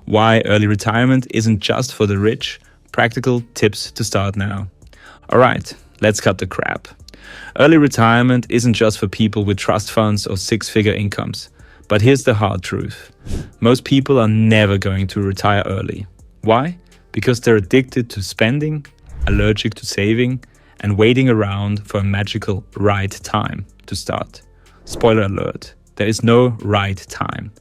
Why early retirement isn't just for the rich, practical tips to start now. Alright, let's cut the crap. Early retirement isn't just for people with trust funds or six-figure incomes. But here's the hard truth. Most people are never going to retire early. Why? Because they're addicted to spending, allergic to saving, and waiting around for a magical right time to start. Spoiler alert, there is no right time.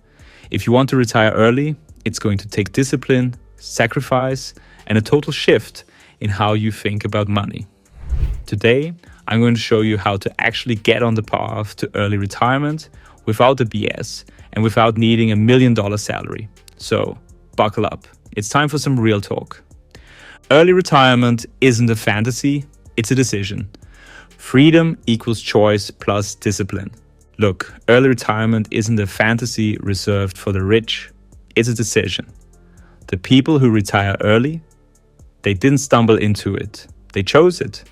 If you want to retire early, it's going to take discipline, sacrifice, and a total shift in how you think about money. Today, I'm going to show you how to actually get on the path to early retirement without the BS and without needing $1 million salary. So, buckle up. It's time for some real talk. Early retirement isn't a fantasy, it's a decision. Freedom equals choice plus discipline. Look, early retirement isn't a fantasy reserved for the rich, it's a decision. The people who retire early, they didn't stumble into it. They chose it.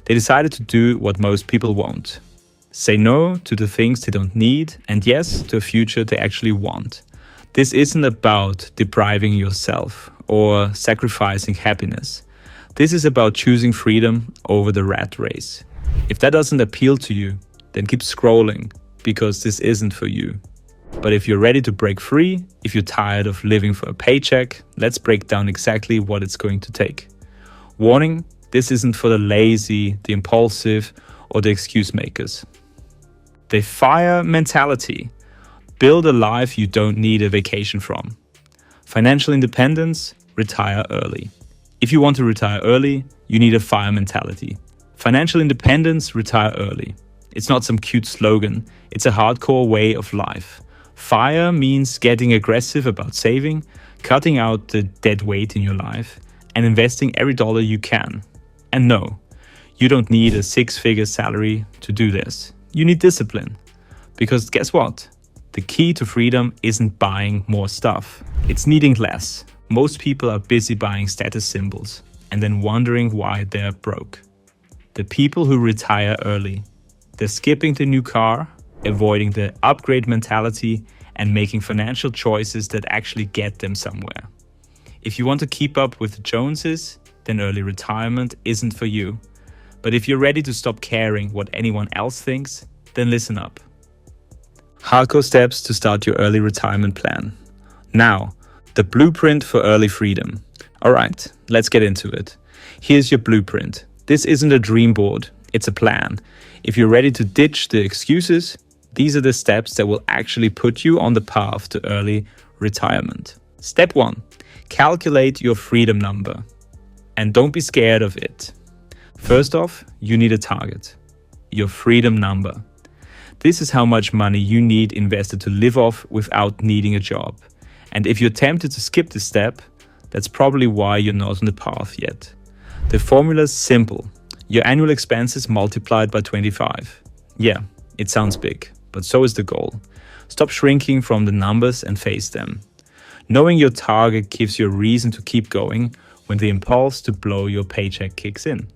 They decided to do what most people won't. Say no to the things they don't need and yes to a future they actually want. This isn't about depriving yourself or sacrificing happiness. This is about choosing freedom over the rat race. If that doesn't appeal to you, then keep scrolling because this isn't for you. But if you're ready to break free, if you're tired of living for a paycheck, let's break down exactly what it's going to take. Warning, this isn't for the lazy, the impulsive, or the excuse makers. The FIRE mentality. Build a life you don't need a vacation from. Financial independence, retire early. If you want to retire early, you need a FIRE mentality. Financial independence, retire early. It's not some cute slogan, it's a hardcore way of life. FIRE means getting aggressive about saving, cutting out the dead weight in your life, and investing every dollar you can. And no, you don't need a six-figure salary to do this. You need discipline. Because guess what? The key to freedom isn't buying more stuff. It's needing less. Most people are busy buying status symbols and then wondering why they're broke. The people who retire early, they're skipping the new car, avoiding the upgrade mentality, and making financial choices that actually get them somewhere. If you want to keep up with the Joneses, then early retirement isn't for you. But if you're ready to stop caring what anyone else thinks, then listen up. Hardcore steps to start your early retirement plan. Now, the blueprint for early freedom. Alright, let's get into it. Here's your blueprint. This isn't a dream board, it's a plan. If you're ready to ditch the excuses, these are the steps that will actually put you on the path to early retirement. Step 1. Calculate your freedom number. And don't be scared of it. First off, you need a target. Your freedom number. This is how much money you need invested to live off without needing a job. And if you're tempted to skip this step, that's probably why you're not on the path yet. The formula is simple. Your annual expenses multiplied by 25. Yeah, it sounds big, but so is the goal. Stop shrinking from the numbers and face them. Knowing your target gives you a reason to keep going when the impulse to blow your paycheck kicks in.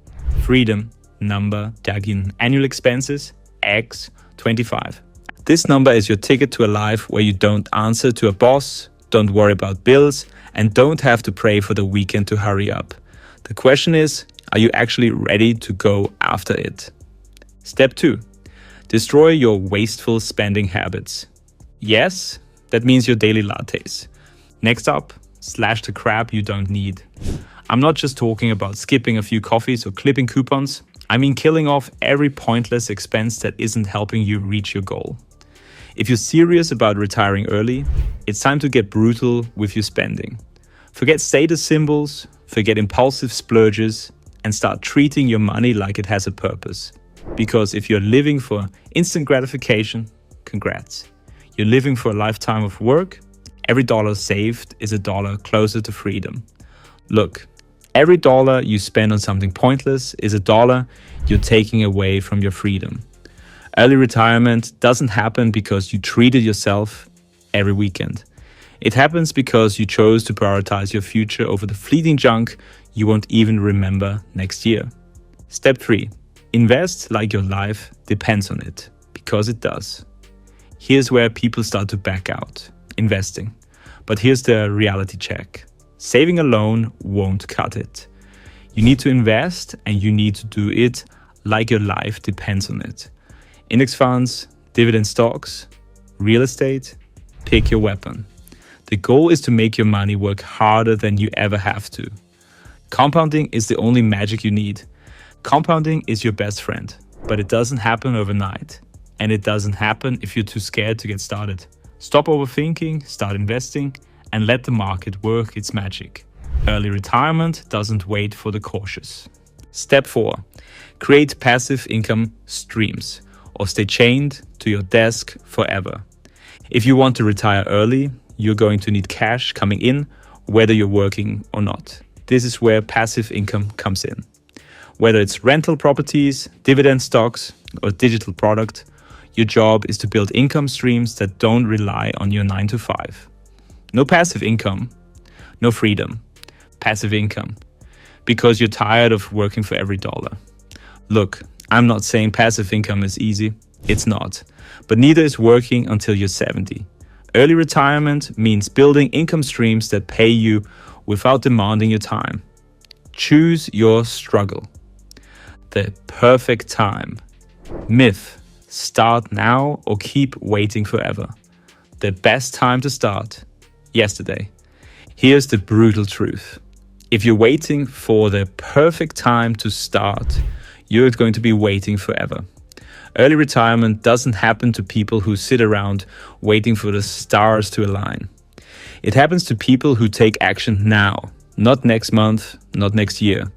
Freedom number tagging annual expenses X 25. This number is your ticket to a life where you don't answer to a boss, don't worry about bills, and don't have to pray for the weekend to hurry up. The question is, are you actually ready to go after it? Step 2. Destroy your wasteful spending habits. Yes, that means your daily lattes. Next up, slash the crap you don't need. I'm not just talking about skipping a few coffees or clipping coupons. I mean killing off every pointless expense that isn't helping you reach your goal. If you're serious about retiring early, it's time to get brutal with your spending. Forget status symbols, forget impulsive splurges, and start treating your money like it has a purpose. Because if you're living for instant gratification, congrats. You're living for a lifetime of work, every dollar saved is a dollar closer to freedom. Look, every dollar you spend on something pointless is a dollar you're taking away from your freedom. Early retirement doesn't happen because you treated yourself every weekend. It happens because you chose to prioritize your future over the fleeting junk you won't even remember next year. Step 3. Invest like your life depends on it, because it does. Here's where people start to back out. Investing. But here's the reality check. Saving alone won't cut it. You need to invest, and you need to do it like your life depends on it. Index funds, dividend stocks, real estate, pick your weapon. The goal is to make your money work harder than you ever have to. Compounding is the only magic you need. Compounding is your best friend, but it doesn't happen overnight. And it doesn't happen if you're too scared to get started. Stop overthinking, start investing, and let the market work its magic. Early retirement doesn't wait for the cautious. Step 4. Create passive income streams, or stay chained to your desk forever. If you want to retire early, you're going to need cash coming in, whether you're working or not. This is where passive income comes in. Whether it's rental properties, dividend stocks, or digital product, your job is to build income streams that don't rely on your 9 to 5. No passive income, no freedom. Passive income. Because you're tired of working for every dollar. Look, I'm not saying passive income is easy. It's not. But neither is working until you're 70. Early retirement means building income streams that pay you without demanding your time. Choose your struggle. The perfect time. Myth. Start now or keep waiting forever. The best time to start. Yesterday. Here's the brutal truth. If you're waiting for the perfect time to start, you're going to be waiting forever. Early retirement doesn't happen to people who sit around waiting for the stars to align. It happens to people who take action now, not next month, not next year.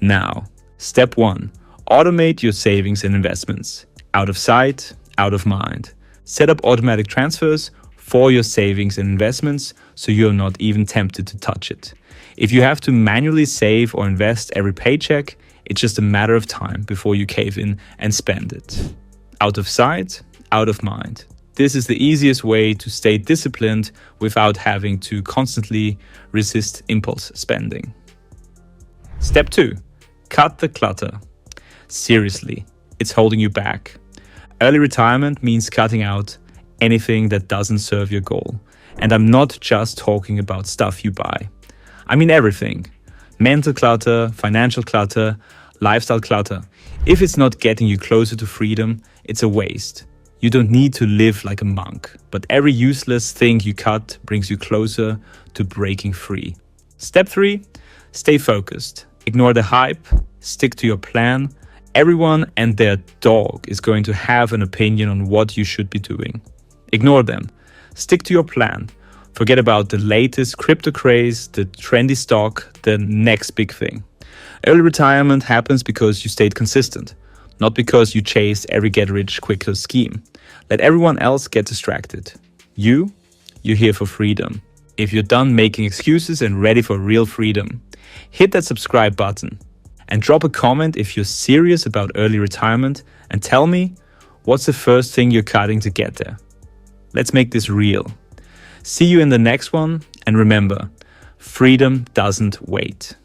Now. Step 1. Automate your savings and investments. Out of sight, out of mind. Set up automatic transfers for your savings and investments so you're not even tempted to touch it. If you have to manually save or invest every paycheck, it's just a matter of time before you cave in and spend it. Out of sight, out of mind. This is the easiest way to stay disciplined without having to constantly resist impulse spending. Step 2. Cut the clutter. Seriously, it's holding you back. Early retirement means cutting out anything that doesn't serve your goal. And I'm not just talking about stuff you buy. I mean everything. Mental clutter, financial clutter, lifestyle clutter. If it's not getting you closer to freedom, it's a waste. You don't need to live like a monk, but every useless thing you cut brings you closer to breaking free. Step 3, stay focused. Ignore the hype, stick to your plan. Everyone and their dog is going to have an opinion on what you should be doing. Ignore them. Stick to your plan. Forget about the latest crypto craze, the trendy stock, the next big thing. Early retirement happens because you stayed consistent, not because you chased every get-rich-quicker scheme. Let everyone else get distracted. You're here for freedom. If you're done making excuses and ready for real freedom, hit that subscribe button and drop a comment if you're serious about early retirement and tell me what's the first thing you're cutting to get there. Let's make this real. See you in the next one, and remember, freedom doesn't wait.